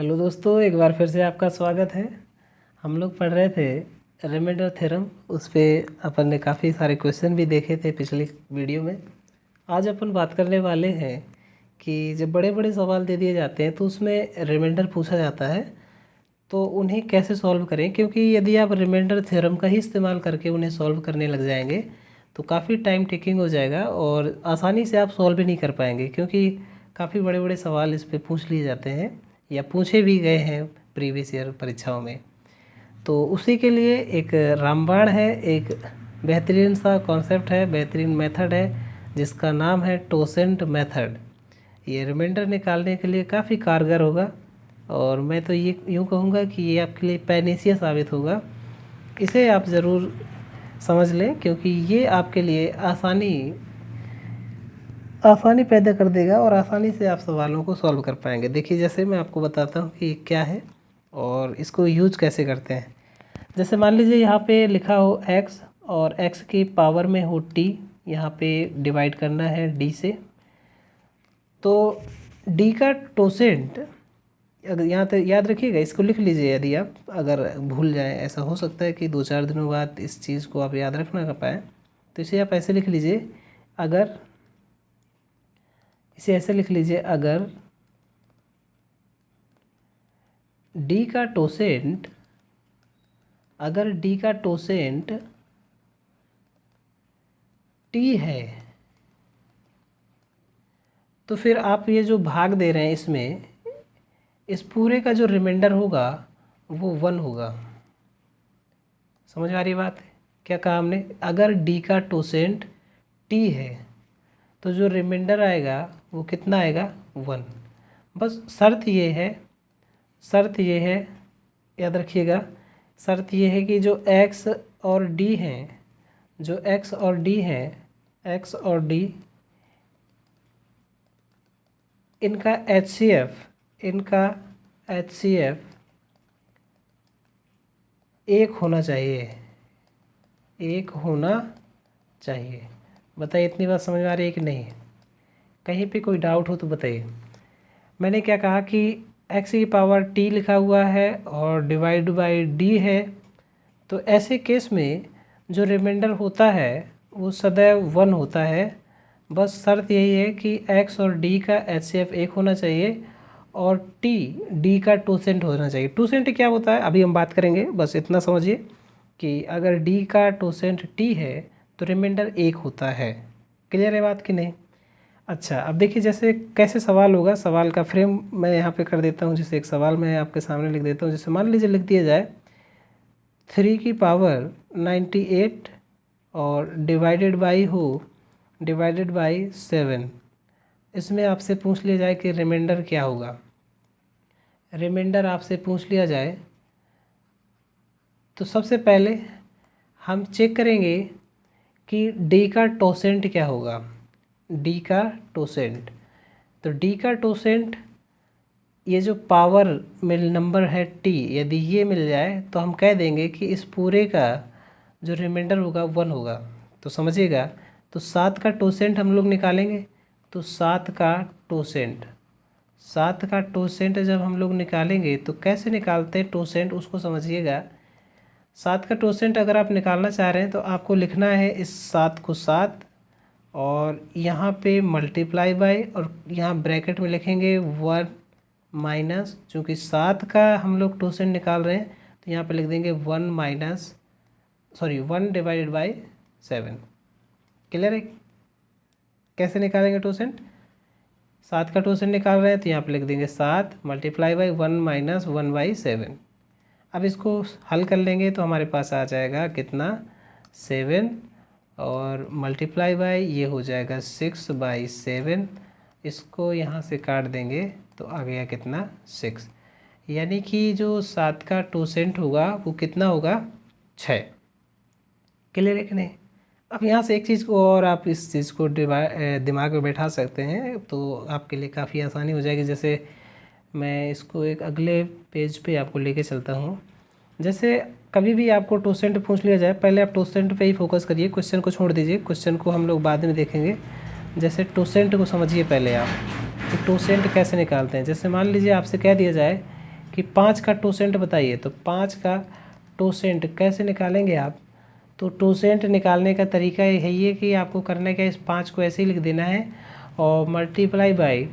Hello दोस्तों, एक बार फिर से आपका स्वागत है। हम लोग पढ़ रहे थे रिमाइंडर थ्योरम। उस पर अपन ने काफ़ी सारे क्वेश्चन भी देखे थे पिछली वीडियो में। आज अपन बात करने वाले हैं कि जब बड़े बड़े सवाल दे दिए जाते हैं तो उसमें रिमाइंडर पूछा जाता है, तो उन्हें कैसे सॉल्व करें। क्योंकि यदि आप रिमाइंडर थ्योरम का ही इस्तेमाल करके उन्हें सॉल्व करने लग जाएंगे तो काफ़ी टाइम टेकिंग हो जाएगा और आसानी से आप सॉल्व भी नहीं कर पाएंगे, क्योंकि काफ़ी बड़े बड़े सवाल इस पर पूछ लिए जाते हैं या पूछे भी गए हैं प्रीवियस ईयर परीक्षाओं में। तो उसी के लिए एक रामबाण है, एक बेहतरीन सा कॉन्सेप्ट है, बेहतरीन मेथड है जिसका नाम है टोसेंट मेथड। ये रिमाइंडर निकालने के लिए काफ़ी कारगर होगा और मैं तो ये यूँ कहूँगा कि ये आपके लिए पैनेसिया साबित होगा। इसे आप ज़रूर समझ लें, क्योंकि ये आपके लिए आसानी पैदा कर देगा और आसानी से आप सवालों को सॉल्व कर पाएंगे। देखिए, जैसे मैं आपको बताता हूँ कि क्या है और इसको यूज कैसे करते हैं। जैसे मान लीजिए यहाँ पे लिखा हो x और x की पावर में हो t, यहाँ पे डिवाइड करना है d से। तो d का टोसेंट, अगर यहाँ तक याद रखिएगा, इसको लिख लीजिए। यदि आप अगर भूल जाएं, ऐसा हो सकता है कि 2-4 दिनों बाद इस चीज़ को आप याद रख ना पाएँ, तो इसे आप ऐसे लिख लीजिए। अगर d का टोसेंट t है, तो फिर आप ये जो भाग दे रहे हैं इसमें, इस पूरे का जो रिमाइंडर होगा वो 1 होगा। समझ में आ रही बात है? क्या कहा हमने? अगर d का टोसेंट t है तो जो रिमाइंडर आएगा वो कितना आएगा? 1। बस शर्त ये है, याद रखिएगा, शर्त ये है कि जो x और d हैं, x और d, इनका HCF एक होना चाहिए। बताइए, इतनी बात समझ में आ रही है कि नहीं? कहीं पे कोई डाउट हो तो बताइए। मैंने क्या कहा कि x की पावर t लिखा हुआ है और डिवाइड बाई d है, तो ऐसे केस में जो रिमाइंडर होता है वो सदैव 1 होता है। बस शर्त यही है कि x और d का HCF एक होना चाहिए और d का टोसेंट होना चाहिए। टोसेंट क्या होता है अभी हम बात करेंगे, बस इतना समझिए कि अगर d का टोसेंट t है तो रिमाइंडर 1 होता है। क्लियर है बात कि नहीं? अच्छा, अब देखिए जैसे कैसे सवाल होगा। सवाल का फ्रेम मैं यहाँ पे कर देता हूँ। जैसे एक सवाल मैं आपके सामने लिख देता हूँ। जैसे मान लीजिए लिख दिया जाए 3 की पावर 98 और डिवाइडेड बाई 7। इसमें आपसे पूछ लिया जाए कि रिमाइंडर क्या होगा। रिमाइंडर आपसे पूछ लिया जाए तो सबसे पहले हम चेक करेंगे कि d का टोसेंट क्या होगा। d का टोसेंट, तो d का टोसेंट, ये जो पावर मिल नंबर है t, यदि ये मिल जाए तो हम कह देंगे कि इस पूरे का जो रिमाइंडर होगा 1 होगा। तो समझिएगा, तो 7 का टोसेंट हम लोग निकालेंगे। तो 7 का टोसेंट जब हम लोग निकालेंगे तो कैसे निकालते हैं टोसेंट, उसको समझिएगा। 7 का टोसेंट अगर आप निकालना चाह रहे हैं तो आपको लिखना है इस 7 को 7 और यहाँ पे मल्टीप्लाई बाय, और यहाँ ब्रैकेट में लिखेंगे 1 माइनस, चूँकि 7 का हम लोग टोसेंट निकाल रहे हैं तो यहाँ पे लिख देंगे 1 डिवाइडेड बाई 7। क्लियर है? कैसे निकालेंगे टोसेंट? 7 का टोसेंट निकाल रहे हैं तो यहाँ पे लिख देंगे 7 मल्टीप्लाई बाई 1 माइनस 1/7। अब इसको हल कर लेंगे तो हमारे पास आ जाएगा कितना? 7 और मल्टीप्लाई बाई ये हो जाएगा 6/7। इसको यहाँ से काट देंगे तो आ गया कितना? 6। यानी कि जो 7 का टोसेंट होगा वो कितना होगा? 6। क्लियर है कि नहीं? अब यहाँ से एक चीज़ को और आप इस चीज़ को दिमाग में बैठा सकते हैं तो आपके लिए काफ़ी आसानी हो जाएगी। जैसे मैं इसको एक अगले पेज पे आपको लेके चलता हूँ। जैसे कभी भी आपको टोसेंट पूछ लिया जाए, पहले आप टोसेंट पे ही फोकस करिए, क्वेश्चन को छोड़ दीजिए। क्वेश्चन को हम लोग बाद में देखेंगे। जैसे टोसेंट को समझिए पहले आप, कि टोसेंट कैसे निकालते हैं। जैसे मान लीजिए आपसे कह दिया जाए कि 5 का टोसेंट बताइए। तो 5 का टोसेंट कैसे निकालेंगे आप? तो टोसेंट निकालने का तरीका यही है कि आपको करना क्या है, इस 5 को ऐसे ही लिख देना है और मल्टीप्लाई बाई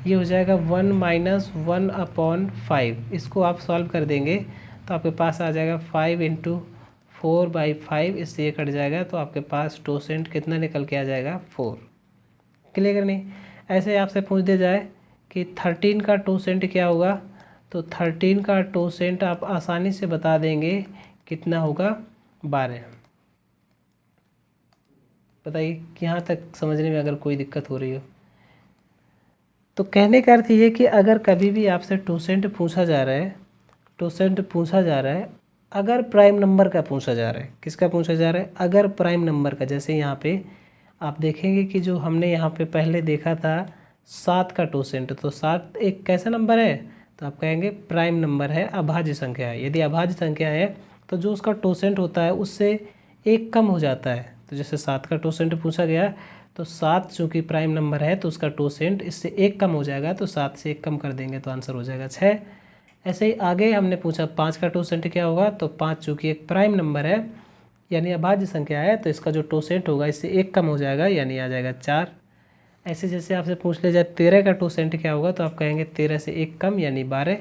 ये हो जाएगा 1 माइनस 1/5। इसको आप सॉल्व कर देंगे तो आपके पास आ जाएगा 5 इंटू 4/5, इससे ये कट जाएगा तो आपके पास टोसेंट कितना निकल के आ जाएगा 4। क्लियर नहीं? ऐसे आपसे पूछ दिया जाए कि 13 का टोसेंट क्या होगा, तो 13 का टोसेंट आप आसानी से बता देंगे कितना होगा 12। बताइए कि यहाँ तक समझने में अगर कोई दिक्कत हो रही हो। तो कहने का अर्थ ये कि अगर कभी भी आपसे टोसेंट पूछा जा रहा है, टोसेंट पूछा जा रहा है अगर प्राइम नंबर का पूछा जा रहा है, किसका पूछा जा रहा है? अगर प्राइम नंबर का। जैसे यहाँ पे आप देखेंगे कि जो हमने यहाँ पे पहले देखा था 7 का टोसेंट, तो 7 एक कैसा नंबर है? तो आप कहेंगे प्राइम नंबर है, अभाज्य संख्या है। यदि अभाज्य संख्या है तो जो उसका टोसेंट होता है उससे एक कम हो जाता है। तो जैसे 7 का टोसेंट पूछा गया तो 7 चूँकि प्राइम नंबर है तो उसका टोसेंट इससे एक कम हो जाएगा, तो 7 से एक कम कर देंगे तो आंसर हो जाएगा 6। ऐसे ही आगे हमने पूछा 5 का टोसेंट क्या होगा, तो 5 चूँकि एक प्राइम नंबर है यानी अभाज्य संख्या है तो इसका जो टोसेंट होगा इससे एक कम हो जाएगा यानी आ जाएगा 4। ऐसे जैसे आपसे पूछ ले जाए 13 का टोसेंट क्या होगा, तो आप कहेंगे 13 से एक कम यानी 12।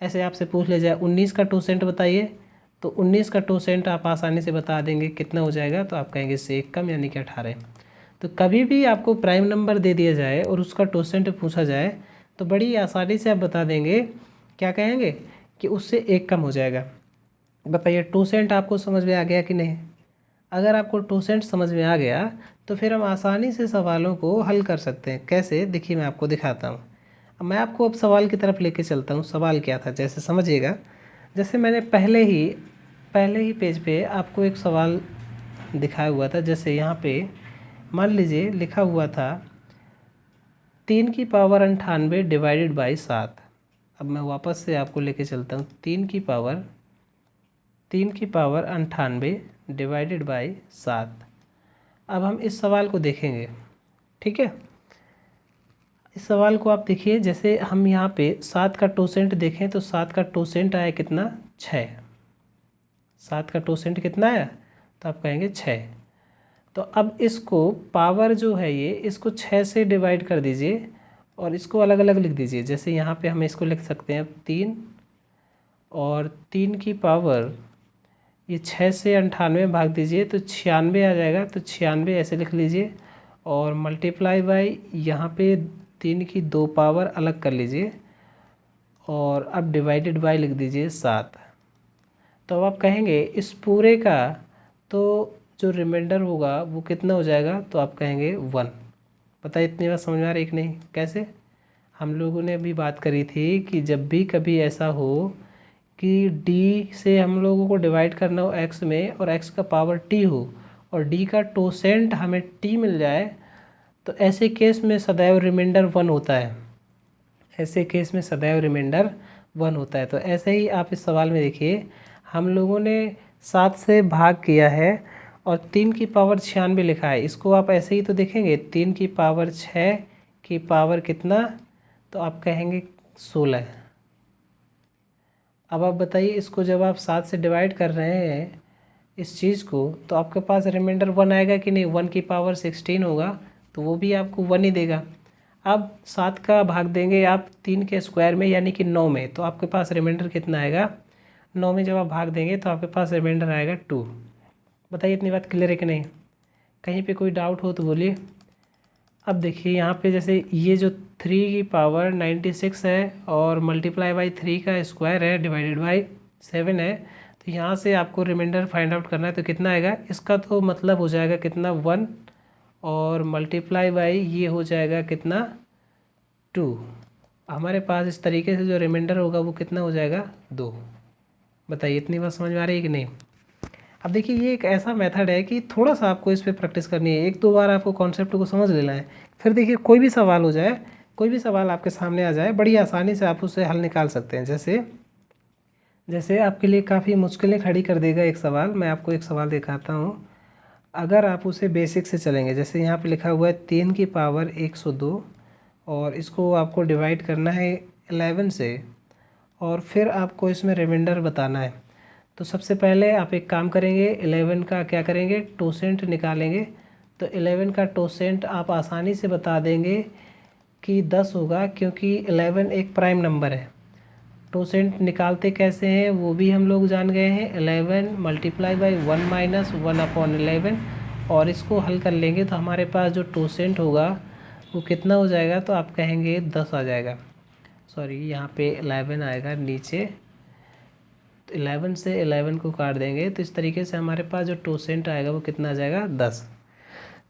ऐसे आपसे पूछ ले जाए 19 का टोसेंट बताइए, तो 19 का टोसेंट आप आसानी से बता देंगे कितना हो जाएगा, तो आप कहेंगे इससे एक कम यानी कि 18। तो कभी भी आपको प्राइम नंबर दे दिया जाए और उसका टोसेंट पूछा जाए तो बड़ी आसानी से आप बता देंगे, क्या कहेंगे कि उससे एक कम हो जाएगा। बताइए टोसेंट आपको समझ में आ गया कि नहीं? अगर आपको टोसेंट समझ में आ गया तो फिर हम आसानी से सवालों को हल कर सकते हैं। कैसे? देखिए मैं आपको दिखाता हूँ। मैं आपको अब सवाल की तरफ लेके चलता हूँ। सवाल क्या था जैसे समझिएगा। जैसे मैंने पहले ही पेज पे आपको एक सवाल दिखाया हुआ था। जैसे यहाँ पे मान लीजिए लिखा हुआ था 3 की पावर 98 डिवाइडेड बाई 7। अब मैं वापस से आपको लेके चलता हूँ। 3 की पावर 98 डिवाइडेड बाई 7। अब हम इस सवाल को देखेंगे, ठीक है। इस सवाल को आप देखिए, जैसे हम यहाँ पे 7 का टोसेंट देखें तो 7 का टोसेंट आया कितना? 6। 7 का टोसेंट कितना आया? तो आप कहेंगे 6। तो अब इसको पावर जो है ये इसको 6 से डिवाइड कर दीजिए और इसको अलग अलग लिख दीजिए। जैसे यहाँ पे हम इसको लिख सकते हैं 3 और 3 की पावर ये 6 से 98 भाग दीजिए तो 96 आ जाएगा। तो 96 ऐसे लिख लीजिए और मल्टीप्लाई बाई यहाँ पे 3 की 2 पावर अलग कर लीजिए और अब डिवाइडेड बाई लिख दीजिए 7। तो अब आप कहेंगे इस पूरे का तो जो रिमाइंडर होगा वो कितना हो जाएगा, तो आप कहेंगे 1। बताइए इतनी बात समझ में आ रही कि नहीं? कैसे? हम लोगों ने अभी बात करी थी कि जब भी कभी ऐसा हो कि d से हम लोगों को डिवाइड करना हो x में और x का पावर t हो और d का टोसेंट हमें t मिल जाए, तो ऐसे केस में सदैव रिमाइंडर 1 होता है। ऐसे केस में सदैव रिमाइंडर 1 होता है। तो ऐसे ही आप इस सवाल में देखिए, हम लोगों ने 7 से भाग किया है और 3 की पावर 96 लिखा है। इसको आप ऐसे ही तो देखेंगे 3 की पावर 6 की पावर कितना, तो आप कहेंगे 16। अब आप बताइए इसको जब आप 7 से डिवाइड कर रहे हैं इस चीज़ को, तो आपके पास रिमाइंडर 1 आएगा कि नहीं? 1 की पावर 16 होगा तो वो भी आपको 1 ही देगा। अब 7 का भाग देंगे आप 3 के स्क्वायर में यानी कि 9 में, तो आपके पास रिमाइंडर कितना आएगा? 9 में जब आप भाग देंगे तो आपके पास रिमाइंडर आएगा 2। बताइए इतनी बात क्लियर है कि नहीं? कहीं पे कोई डाउट हो तो बोलिए। अब देखिए यहाँ पे जैसे ये जो 3 की पावर 96 है और मल्टीप्लाई बाई 3 का स्क्वायर है डिवाइडेड बाई 7 है, तो यहाँ से आपको रिमाइंडर फाइंड आउट करना है। तो कितना आएगा? इसका तो मतलब हो जाएगा कितना? 1 और मल्टीप्लाई बाई ये हो जाएगा कितना? 2। हमारे पास इस तरीके से जो रिमाइंडर होगा वो कितना हो जाएगा? 2। बताइए इतनी बात समझ में आ रही है कि नहीं? अब देखिए ये एक ऐसा मेथड है कि थोड़ा सा आपको इस पर प्रैक्टिस करनी है, 1-2 बार आपको कॉन्सेप्ट को समझ लेना है। फिर देखिए कोई भी सवाल हो जाए, कोई भी सवाल आपके सामने आ जाए, बड़ी आसानी से आप उससे हल निकाल सकते हैं। जैसे आपके लिए काफ़ी मुश्किलें खड़ी कर देगा एक सवाल। मैं आपको एक सवाल दिखाता हूँ। अगर आप उसे बेसिक से चलेंगे, जैसे यहाँ पे लिखा हुआ है 3 की पावर 102 और इसको आपको डिवाइड करना है 11 से और फिर आपको इसमें रिमाइंडर बताना है। तो सबसे पहले आप एक काम करेंगे, 11 का क्या करेंगे, टोसेंट निकालेंगे। तो 11 का टोसेंट आप आसानी से बता देंगे कि 10 होगा, क्योंकि 11 एक प्राइम नंबर है। टोसेंट निकालते कैसे हैं वो भी हम लोग जान गए हैं, 11 मल्टीप्लाई बाई 1 माइनस 1/11। और इसको हल कर लेंगे तो हमारे पास जो टोसेंट होगा वो कितना हो जाएगा, तो आप कहेंगे 10 आ जाएगा। सॉरी, यहाँ पे 11 आएगा नीचे, तो 11 से 11 को काट देंगे तो इस तरीके से हमारे पास जो टोसेंट आएगा वो कितना आ जाएगा, 10।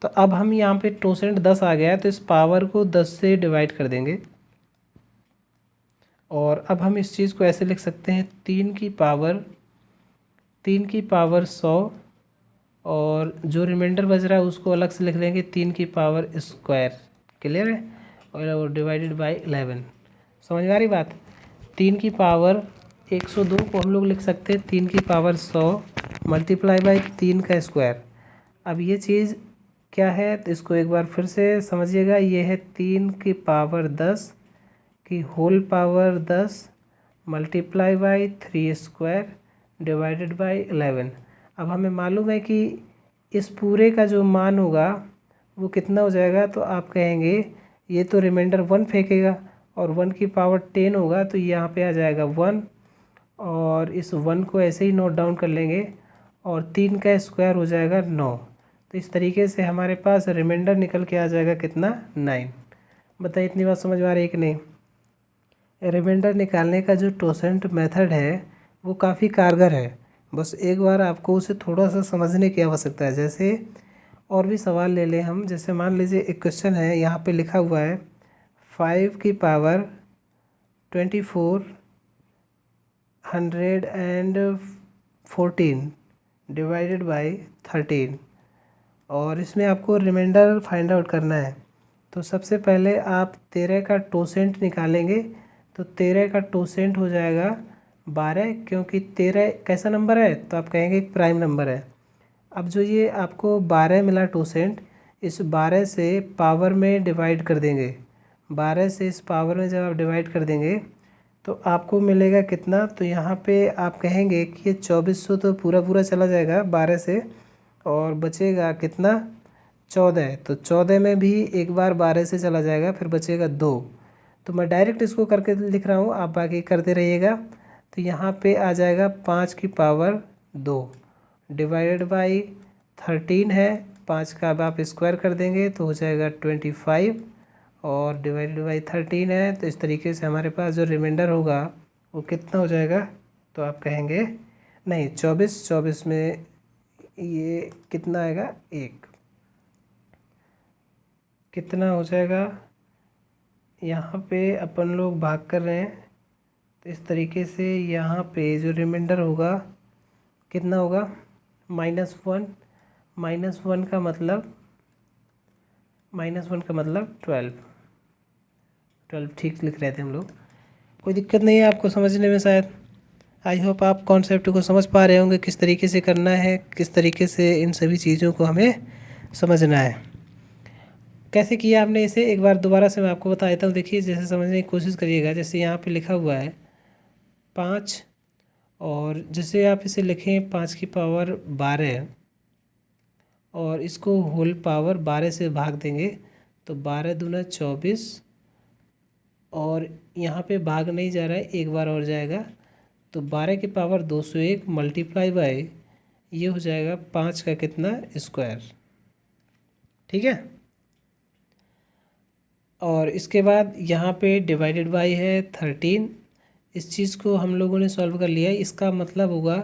तो अब हम यहाँ पे टोसेंट 10 आ गया है तो इस पावर को 10 से डिवाइड कर देंगे। और अब हम इस चीज़ को ऐसे लिख सकते हैं, 3 की पावर 100, और जो रिमाइंडर बच रहा है उसको अलग से लिख देंगे 3 की पावर स्क्वायर। क्लियर है? और डिवाइडेड बाई 11। समझ में आ रही बात? 3 की पावर 102 को हम लोग लिख सकते हैं 3 की पावर 100 मल्टीप्लाई बाई 3 का स्क्वायर। अब ये चीज़ क्या है, तो इसको एक बार फिर से समझिएगा। ये है 3 की पावर 10 की whole power 10 multiply by 3 square divided by 11। अब हमें मालूम है कि इस पूरे का जो मान होगा वो कितना हो जाएगा, तो आप कहेंगे ये तो रिमाइंडर 1 फेंकेगा और 1 की पावर 10 होगा, तो यहाँ पे आ जाएगा 1, और इस 1 को ऐसे ही नोट डाउन कर लेंगे, और 3 का स्क्वायर हो जाएगा 9। तो इस तरीके से हमारे पास रिमाइंडर निकल के आ जाएगा कितना, 9। बताइए इतनी बात समझ में आ रही है कि नहीं? रिमाइंडर निकालने का जो टोसेंट मेथड है वो काफ़ी कारगर है, बस एक बार आपको उसे थोड़ा सा समझने की आवश्यकता है। जैसे और भी सवाल ले लें हम, जैसे मान लीजिए एक क्वेश्चन है, यहाँ पे लिखा हुआ है 5 की पावर 2414 डिवाइडेड बाई 13, और इसमें आपको रिमाइंडर फाइंड आउट करना है। तो सबसे पहले आप 13 का टोसेंट निकालेंगे, तो 13 का टोसेंट हो जाएगा 12, क्योंकि 13 कैसा नंबर है, तो आप कहेंगे एक प्राइम नंबर है। अब जो ये आपको 12 मिला टोसेंट, इस 12 से पावर में डिवाइड कर देंगे। 12 से इस पावर में जब आप डिवाइड कर देंगे तो आपको मिलेगा कितना, तो यहाँ पे आप कहेंगे कि ये 2400 तो पूरा पूरा चला जाएगा 12 से, और बचेगा कितना, 14। तो 14 में भी एक बार 12 से चला जाएगा, फिर बचेगा 2। तो मैं डायरेक्ट इसको करके लिख रहा हूँ, आप बाकी करते रहिएगा। तो यहाँ पे आ जाएगा 5 की पावर 2 डिवाइडेड बाई 13 है, 5 का अब आप स्क्वायर कर देंगे तो हो जाएगा 25, और डिवाइडेड बाई 13 है। तो इस तरीके से हमारे पास जो रिमाइंडर होगा वो कितना हो जाएगा, तो आप कहेंगे नहीं 24 में ये कितना आएगा, 1 कितना हो जाएगा, यहाँ पे अपन लोग भाग कर रहे हैं, तो इस तरीके से यहाँ पे जो रिमाइंडर होगा कितना होगा, -1। -1 का मतलब 12 ठीक लिख रहे थे हम लोग। कोई दिक्कत नहीं है आपको समझने में शायद। आई होप आप कॉन्सेप्ट को समझ पा रहे होंगे, किस तरीके से करना है, किस तरीके से इन सभी चीज़ों को हमें समझना है। कैसे किया आपने इसे, एक बार दोबारा से मैं आपको बता देता हूँ। देखिए जैसे समझने की कोशिश करिएगा, जैसे यहाँ पे लिखा हुआ है 5, और जैसे आप इसे लिखें 5 की पावर 12, और इसको होल पावर 12 से भाग देंगे तो 12 दूना 24, और यहाँ पे भाग नहीं जा रहा है, एक बार और जाएगा, तो 12 की पावर 201 मल्टीप्लाई बाय ये हो जाएगा 5 का कितना, स्क्वायर। ठीक है, और इसके बाद यहाँ पे डिवाइडेड बाई है 13। इस चीज़ को हम लोगों ने सॉल्व कर लिया। इसका मतलब होगा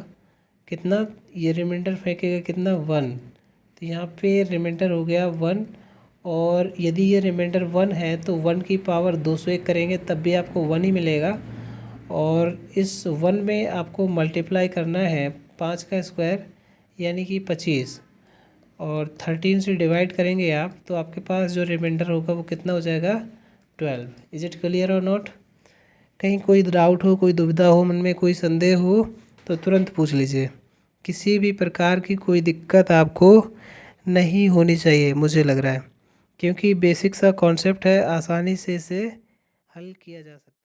कितना, ये रिमाइंडर फेंकेगा कितना, 1। तो यहाँ पे रिमाइंडर हो गया 1, और यदि ये रिमाइंडर 1 है तो 1 की पावर 201 करेंगे तब भी आपको 1 ही मिलेगा, और इस 1 में आपको मल्टीप्लाई करना है 5 का स्क्वायर यानी कि 25, और 13 से डिवाइड करेंगे आप तो आपके पास जो रिमाइंडर होगा वो कितना हो जाएगा, 12। इज इट क्लियर और नॉट? कहीं कोई डाउट हो, कोई दुविधा हो, मन में कोई संदेह हो तो तुरंत पूछ लीजिए। किसी भी प्रकार की कोई दिक्कत आपको नहीं होनी चाहिए मुझे लग रहा है, क्योंकि बेसिक सा कॉन्सेप्ट है, आसानी से इसे हल किया जा सकता है।